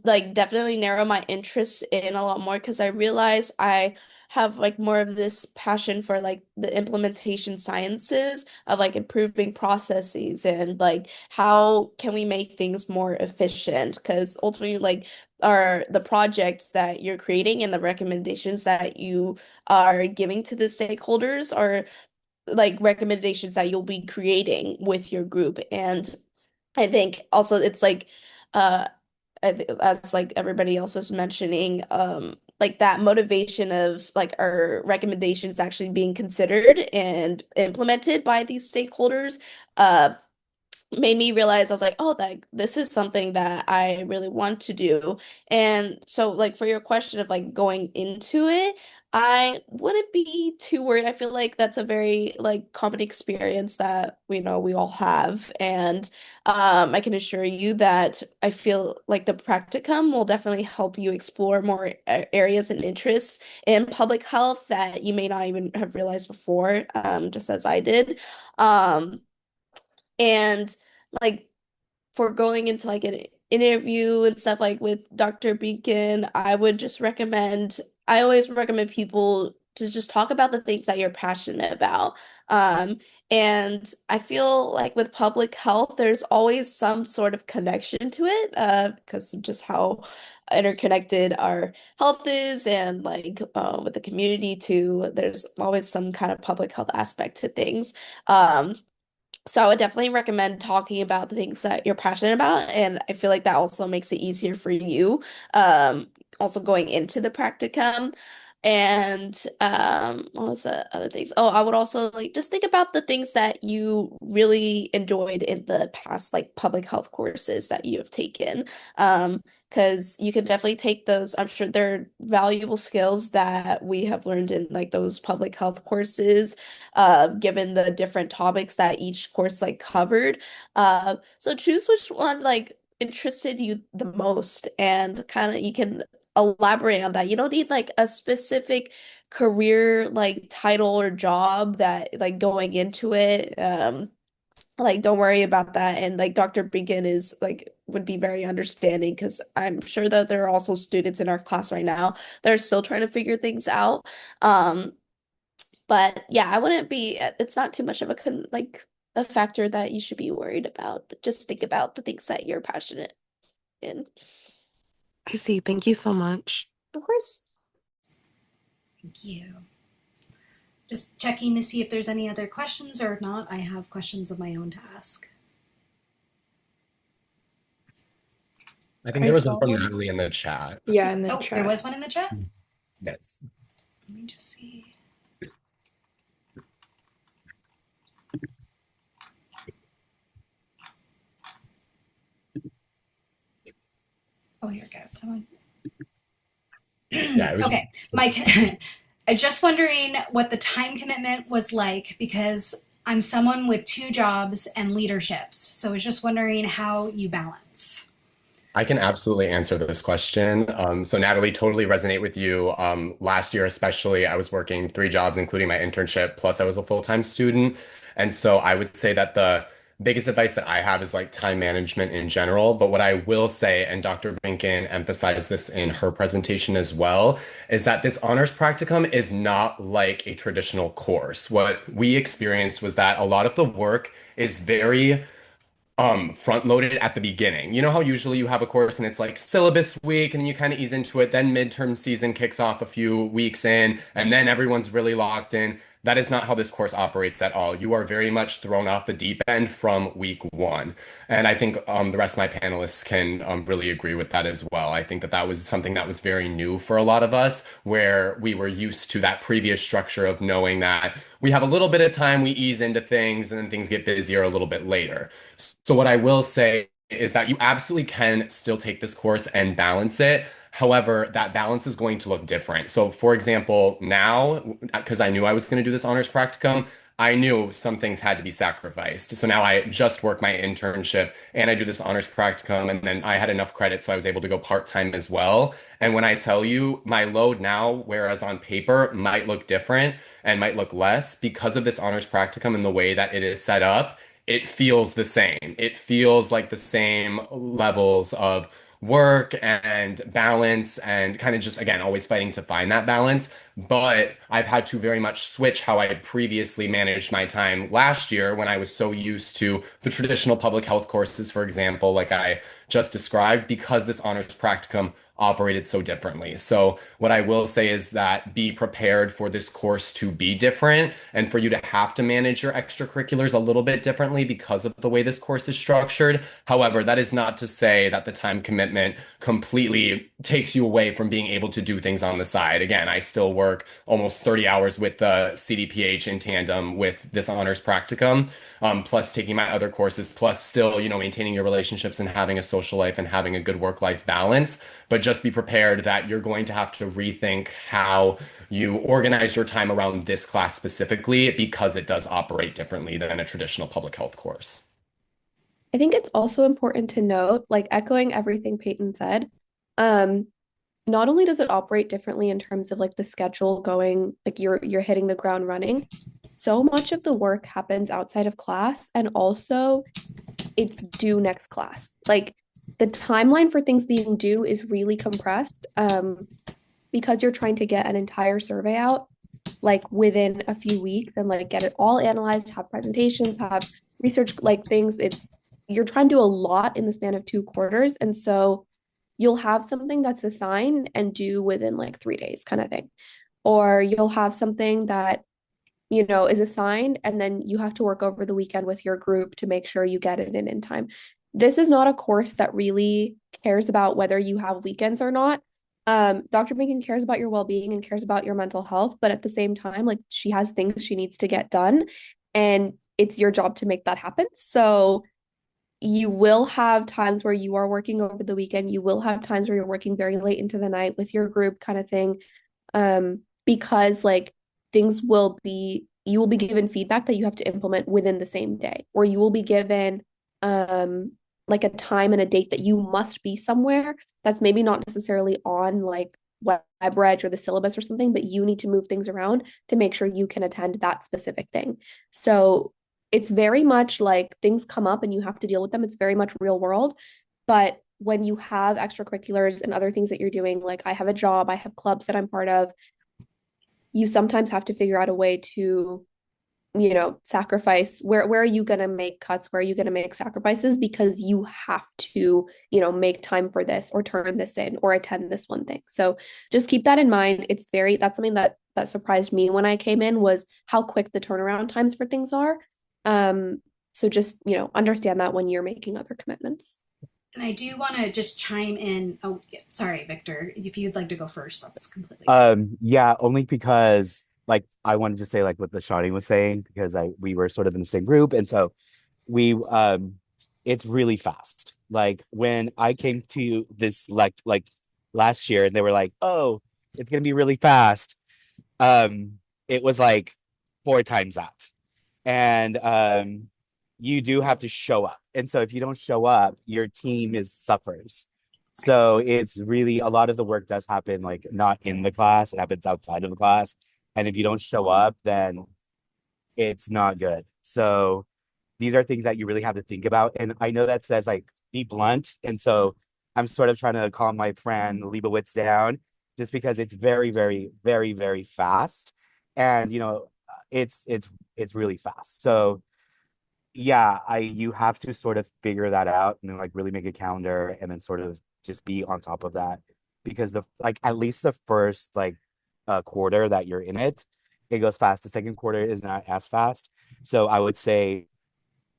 like definitely narrow my interests in a lot more because I realize I have like more of this passion for like the implementation sciences of like improving processes and like how can we make things more efficient because ultimately like are the projects that you're creating and the recommendations that you are giving to the stakeholders are like recommendations that you'll be creating with your group. And I think also it's like uh as like everybody else was mentioning, like that motivation of like our recommendations actually being considered and implemented by these stakeholders, uh, made me realize I was like, oh, like this is something that I really want to do. And so like for your question of like going into it, I wouldn't be too worried. I feel like that's a very like common experience that we all have. And I can assure you that I feel like the practicum will definitely help you explore more areas and interests in public health that you may not even have realized before, just as I did. Um, and like for going into like an interview and stuff like with Dr. Beacon, I always recommend people to just talk about the things that you're passionate about. Um, and I feel like with public health, there's always some sort of connection to it, because of just how interconnected our health is and like with the community too, there's always some kind of public health aspect to things. Um, so I would definitely recommend talking about the things that you're passionate about, and I feel like that also makes it easier for you, also going into the practicum. And what was the other things? Oh, I would also like just think about the things that you really enjoyed in the past, like public health courses that you have taken. Because you can definitely take those. I'm sure they're valuable skills that we have learned in like those public health courses, given the different topics that each course like covered. So choose which one like interested you the most and kind of you can elaborate on that. You don't need like a specific career like title or job that like going into it. Like don't worry about that. And like Dr. Binkin is like would be very understanding because I'm sure that there are also students in our class right now that are still trying to figure things out. Um, but yeah, I wouldn't be, it's not too much of a like a factor that you should be worried about, but just think about the things that you're passionate in. I see. Thank you so much. Of course. Thank you. Just checking to see if there's any other questions, or if not, I have questions of my own to ask. I think I there was saw one from one. Natalie in the chat. Yeah, in the Oh, there chat. was one in the chat? Yes. Let me just see. Oh, here it goes. Someone. Yeah, it was Okay, Mike, I'm just wondering what the time commitment was like because I'm someone with two jobs and leaderships. So I was just wondering how you balance. I can absolutely answer this question. So Natalie, totally resonate with you. Last year, especially, I was working three jobs, including my internship, plus I was a full-time student. And so I would say that biggest advice that I have is like time management in general. But what I will say, and Dr. Binkin emphasized this in her presentation as well, is that this honors practicum is not like a traditional course. What we experienced was that a lot of the work is very front loaded at the beginning. You know how usually you have a course and it's like syllabus week and then you kind of ease into it, then midterm season kicks off a few weeks in, and then everyone's really locked in. That is not how this course operates at all. You are very much thrown off the deep end from week one. And I think the rest of my panelists can really agree with that as well. I think that that was something that was very new for a lot of us, where we were used to that previous structure of knowing that we have a little bit of time, we ease into things, and then things get busier a little bit later. So what I will say is that you absolutely can still take this course and balance it. However, that balance is going to look different. So for example, now, because I knew I was going to do this honors practicum, I knew some things had to be sacrificed. So now I just work my internship and I do this honors practicum, and then I had enough credit so I was able to go part-time as well. And when I tell you my load now, whereas on paper might look different and might look less because of this honors practicum and the way that it is set up, it feels the same. It feels like the same levels of work and balance and kind of just, again, always fighting to find that balance. But I've had to very much switch how I had previously managed my time last year when I was so used to the traditional public health courses, for example, like I just described, because this honors practicum operated so differently. So what I will say is that be prepared for this course to be different and for you to have to manage your extracurriculars a little bit differently because of the way this course is structured. However, that is not to say that the time commitment completely takes you away from being able to do things on the side. Again, I still work almost 30 hours with the CDPH in tandem with this honors practicum, plus taking my other courses, plus still, maintaining your relationships and having a social life and having a good work-life balance. But just be prepared that you're going to have to rethink how you organize your time around this class specifically because it does operate differently than a traditional public health course. I think it's also important to note, like echoing everything Peyton said, um, not only does it operate differently in terms of like the schedule going, like you're hitting the ground running, so much of the work happens outside of class, and also it's due next class. Like the timeline for things being due is really compressed, because you're trying to get an entire survey out like within a few weeks and like get it all analyzed, have presentations, have research like things. You're trying to do a lot in the span of 2 quarters. And so you'll have something that's assigned and due within like 3 days, kind of thing. Or you'll have something that, is assigned, and then you have to work over the weekend with your group to make sure you get it in time. This is not a course that really cares about whether you have weekends or not. Dr. Binkin cares about your well-being and cares about your mental health, but at the same time, like she has things she needs to get done, and it's your job to make that happen. So you will have times where you are working over the weekend. You will have times where you're working very late into the night with your group kind of thing. Because like you will be given feedback that you have to implement within the same day, or you will be given like a time and a date that you must be somewhere that's maybe not necessarily on like WebReg or the syllabus or something, but you need to move things around to make sure you can attend that specific thing. So it's very much like things come up and you have to deal with them. It's very much real world. But when you have extracurriculars and other things that you're doing, like I have a job, I have clubs that I'm part of, you sometimes have to figure out a way to, sacrifice. Where are you going to make cuts? Where are you going to make sacrifices? Because you have to, make time for this or turn this in or attend this one thing. So just keep that in mind. That's something that surprised me when I came in, was how quick the turnaround times for things are. So just, understand that when you're making other commitments. And I do want to just chime in. Oh, yeah, sorry, Victor. If you'd like to go first, that's completely Yeah, only because like I wanted to say like what the Shawnee was saying, because we were sort of in the same group, and so we it's really fast. Like when I came to this like last year and they were like, "Oh, it's gonna be really fast." It was like 4 times that. And you do have to show up. And so if you don't show up, your team is suffers. So it's really, a lot of the work does happen like not in the class, it happens outside of the class. And if you don't show up, then it's not good. So these are things that you really have to think about. And I know that says like be blunt. And so I'm sort of trying to calm my friend Leibowitz down just because it's very, very, very, very fast. And it's really fast. So yeah, I you have to sort of figure that out and then like really make a calendar and then sort of just be on top of that because the like at least the first like quarter that you're in it goes fast. The second quarter is not as fast. So I would say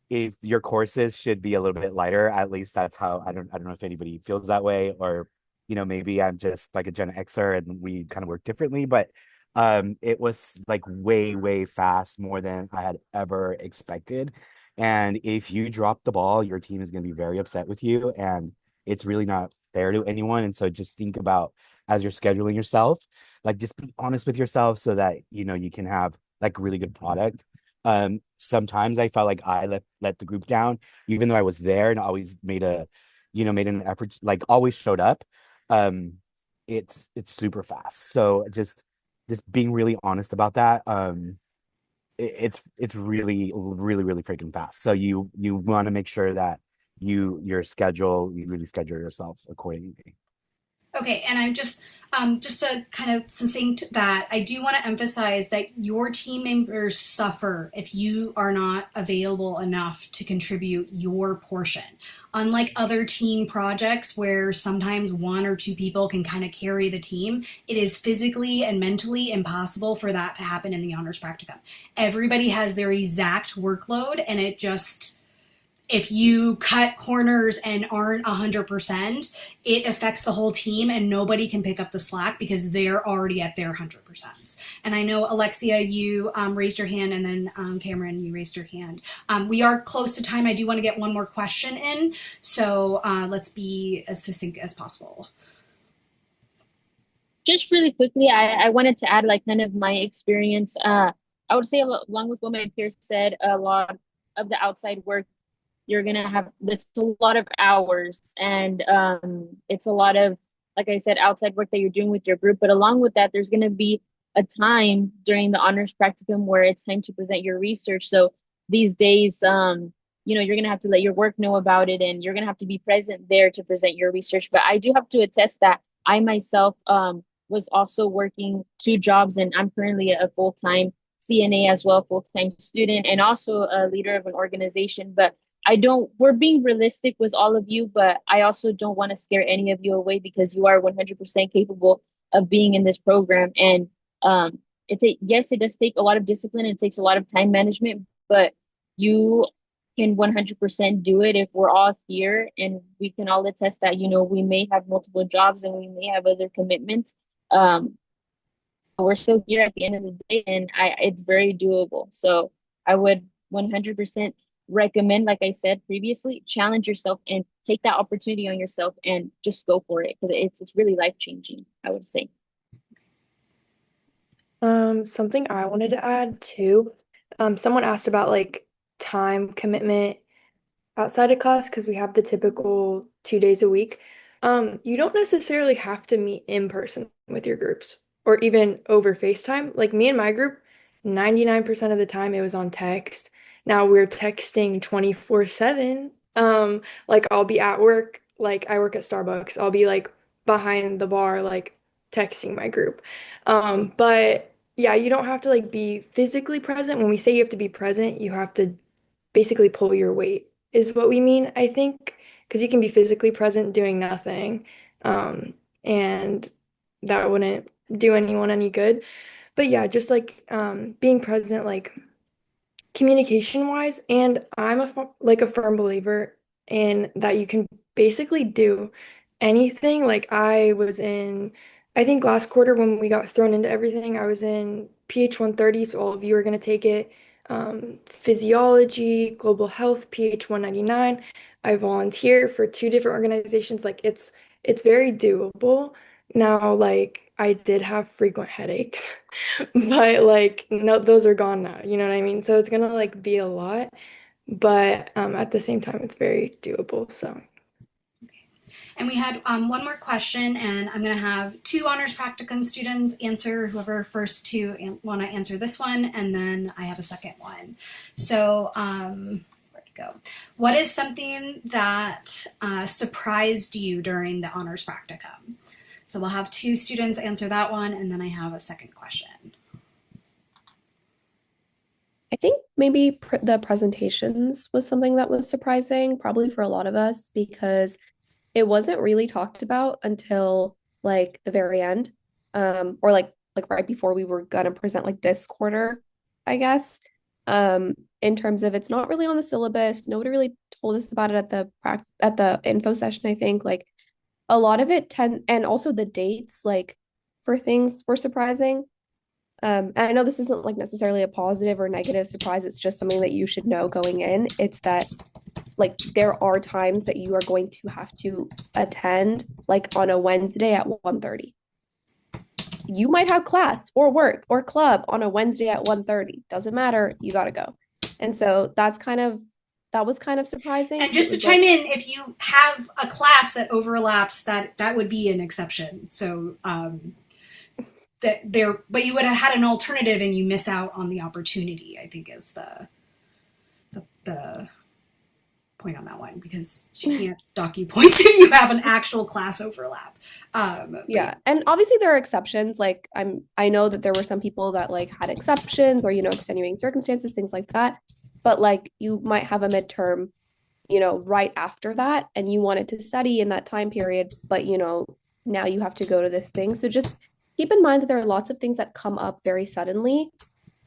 if your courses should be a little bit lighter, at least that's how I don't know if anybody feels that way or maybe I'm just like a Gen Xer and we kind of work differently, but it was like way, way fast, more than I had ever expected. And if you drop the ball, your team is going to be very upset with you and it's really not fair to anyone. And so just think about as you're scheduling yourself, like just be honest with yourself so that you can have like really good product. Sometimes I felt like I let the group down, even though I was there and always made an effort, like always showed up. Um, it's super fast. So just being really honest about that. It's really, really, really freaking fast. So you want to make sure that you really schedule yourself accordingly. Okay, and I'm just to kind of succinct that, I do want to emphasize that your team members suffer if you are not available enough to contribute your portion. Unlike other team projects where sometimes one or two people can kind of carry the team, it is physically and mentally impossible for that to happen in the Honors Practicum. Everybody has their exact workload, and it just if you cut corners and aren't 100%, it affects the whole team and nobody can pick up the slack because they're already at their 100%. And I know, Alexia, you raised your hand, and then Cameron, you raised your hand. We are close to time. I do want to get one more question in, so let's be as succinct as possible. Just really quickly, I wanted to add like kind of my experience. I would say along with what my peers said, a lot of the outside work you're gonna have it's a lot of hours and it's a lot of, like I said, outside work that you're doing with your group. But along with that, there's gonna be a time during the honors practicum where it's time to present your research. So these days, you're gonna have to let your work know about it and you're gonna have to be present there to present your research. But I do have to attest that I myself was also working two jobs, and I'm currently a full-time CNA as well, full-time student, and also a leader of an organization. But we're being realistic with all of you, but I also don't want to scare any of you away because you are 100% capable of being in this program. And yes, it does take a lot of discipline. It takes a lot of time management, but you can 100% do it if we're all here, and we can all attest that, we may have multiple jobs and we may have other commitments. We're still here at the end of the day, and it's very doable. So I would 100% recommend, like I said previously, challenge yourself and take that opportunity on yourself and just go for it because it's really life-changing, I would say. Something I wanted to add too. Someone asked about like time commitment outside of class because we have the typical 2 days a week. You don't necessarily have to meet in person with your groups or even over FaceTime. Like me and my group, 99% of the time it was on text. Now we're texting 24/7. Like I'll be at work, like I work at Starbucks. I'll be like behind the bar, like texting my group. But yeah, you don't have to like be physically present. When we say you have to be present, you have to basically pull your weight is what we mean, I think, because you can be physically present doing nothing, and that wouldn't do anyone any good. But yeah, just like being present, like communication wise, and I'm like a firm believer in that you can basically do anything. Like I think last quarter when we got thrown into everything, I was in PH 130, so all of you are going to take it. Physiology, global health, PH 199. I volunteer for two different organizations. Like it's very doable. Now, like I did have frequent headaches. But like no, those are gone now. You know what I mean? So it's gonna like be a lot, but at the same time, it's very doable. So And we had one more question, and I'm going to have two Honors Practicum students answer, whoever first to want to answer this one, and then I have a second one. So, where go. What is something that surprised you during the honors practicum? So we'll have two students answer that one, and then I have a second question. I think maybe the presentations was something that was surprising, probably for a lot of us, because it wasn't really talked about until like the very end, or like right before we were gonna present like this quarter, I guess. In terms of it's not really on the syllabus. Nobody really told us about it at the info session, I think. Like a lot of it and also the dates, like for things were surprising. And I know this isn't like necessarily a positive or negative surprise, it's just something that you should know going in. It's that like there are times that you are going to have to attend like on a Wednesday at 1:30. You might have class or work or club on a Wednesday at 1:30. Doesn't matter, you gotta go. And so that was kind of surprising. And just to chime in, if you have a class that overlaps, that would be an exception. So but you would have had an alternative and you miss out on the opportunity, I think is the point on that one, because she can't dock you points if you have an actual class overlap. Yeah, and obviously there are exceptions. Like I know that there were some people that like had exceptions or extenuating circumstances, things like that. But like you might have a midterm, right after that, and you wanted to study in that time period, but now you have to go to this thing. So just keep in mind that there are lots of things that come up very suddenly.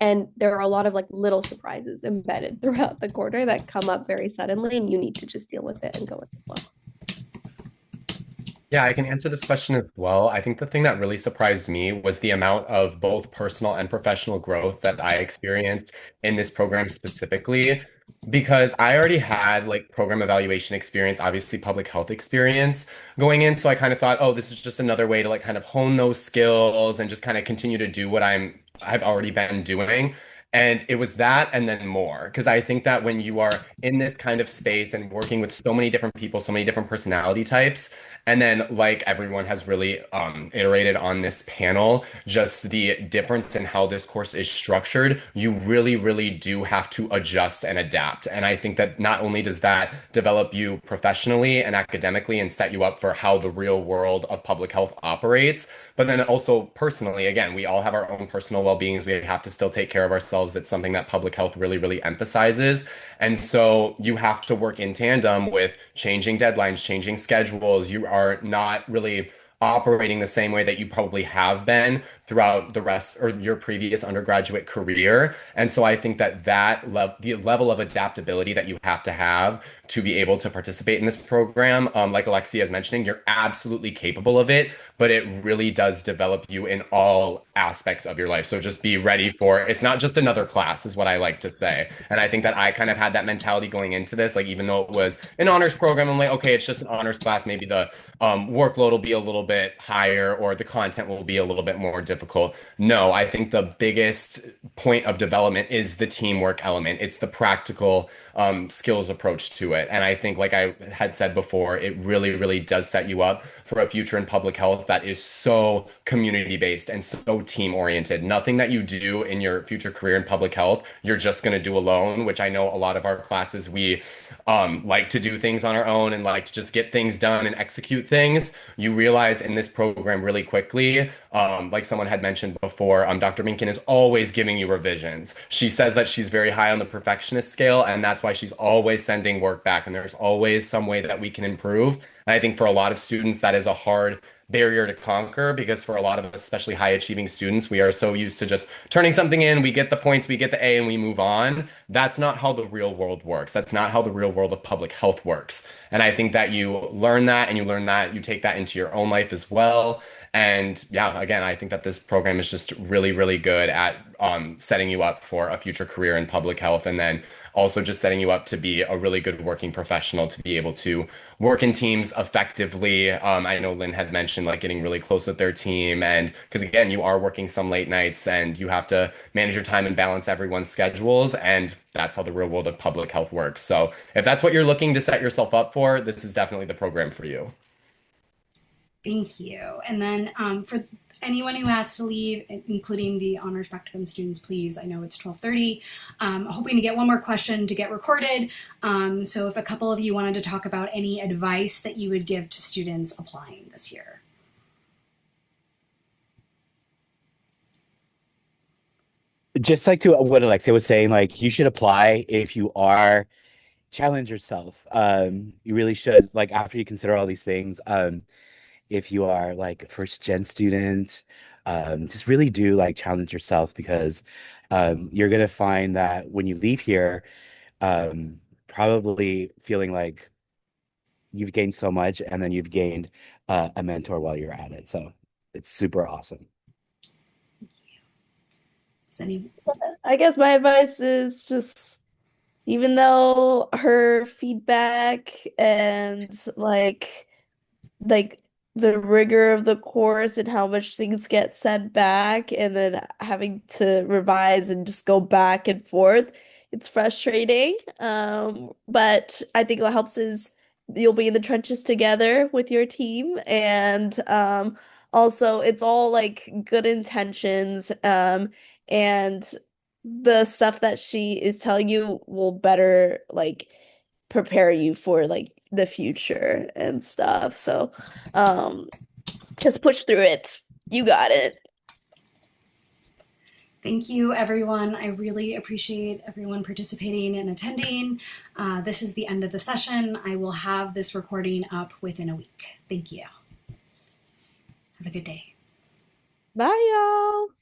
And there are a lot of like little surprises embedded throughout the quarter that come up very suddenly, and you need to just deal with it and go with the flow. Yeah, I can answer this question as well. I think the thing that really surprised me was the amount of both personal and professional growth that I experienced in this program specifically, because I already had like program evaluation experience, obviously public health experience going in. So I kind of thought, oh, this is just another way to like kind of hone those skills and just kind of continue to do what I've already been doing. And it was that and then more. Because I think that when you are in this kind of space and working with so many different people, so many different personality types, and then, like everyone has really iterated on this panel, just the difference in how this course is structured, you really, really do have to adjust and adapt. And I think that not only does that develop you professionally and academically and set you up for how the real world of public health operates, but then also personally, again, we all have our own personal well-beings. We have to still take care of ourselves. It's something that public health really, really emphasizes. And so you have to work in tandem with changing deadlines, changing schedules. You are not really operating the same way that you probably have been throughout the rest or your previous undergraduate career. And so I think that the level of adaptability that you have to be able to participate in this program, like Alexia is mentioning, you're absolutely capable of it, but it really does develop you in all aspects of your life. So just be ready for it. It's not just another class, is what I like to say. And I think that I kind of had that mentality going into this, like even though it was an honors program, I'm like, okay, it's just an honors class. Maybe the workload will be a little bit higher or the content will be a little bit more difficult. No, I think the biggest point of development is the teamwork element. It's the practical skills approach to it. And I think, like I had said before, it really, really does set you up for a future in public health that is so community based and so team oriented. Nothing that you do in your future career in public health, you're just going to do alone, which I know a lot of our classes, we like to do things on our own and like to just get things done and execute things. You realize in this program really quickly, like someone had mentioned before, Dr. Binkin is always giving you revisions. She says that she's very high on the perfectionist scale, and that's why she's always sending work back. And there's always some way that we can improve. And I think for a lot of students, that is a hard barrier to conquer because for a lot of us, especially high achieving students, we are so used to just turning something in, we get the points, we get the A, and we move on. That's not how the real world works. That's not how the real world of public health works. And I think that you learn that and you learn that, you take that into your own life as well. And yeah, again, I think that this program is just really, really good at setting you up for a future career in public health. And then also just setting you up to be a really good working professional, to be able to work in teams effectively. I know Lynn had mentioned like getting really close with their team. And because again, you are working some late nights and you have to manage your time and balance everyone's schedules. And that's how the real world of public health works. So if that's what you're looking to set yourself up for, this is definitely the program for you. Thank you. And then for anyone who has to leave, including the Honors Practicum students, please, I know it's 12:30, hoping to get one more question to get recorded. So if a couple of you wanted to talk about any advice that you would give to students applying this year. Just like to what Alexia was saying, like you should apply if you are challenge yourself. You really should, like after you consider all these things, if you are like a first gen student, just really do like challenge yourself because you're gonna find that when you leave here, probably feeling like you've gained so much and then you've gained a mentor while you're at it. So it's super awesome. I guess my advice is just even though her feedback and like the rigor of the course and how much things get sent back and then having to revise and just go back and forth. It's frustrating. But I think what helps is you'll be in the trenches together with your team and also it's all like good intentions and the stuff that she is telling you will better like prepare you for like the future and stuff. So, just push through it. You got it. Thank you, everyone. I really appreciate everyone participating and attending. This is the end of the session. I will have this recording up within a week. Thank you. Have a good day. Bye, y'all.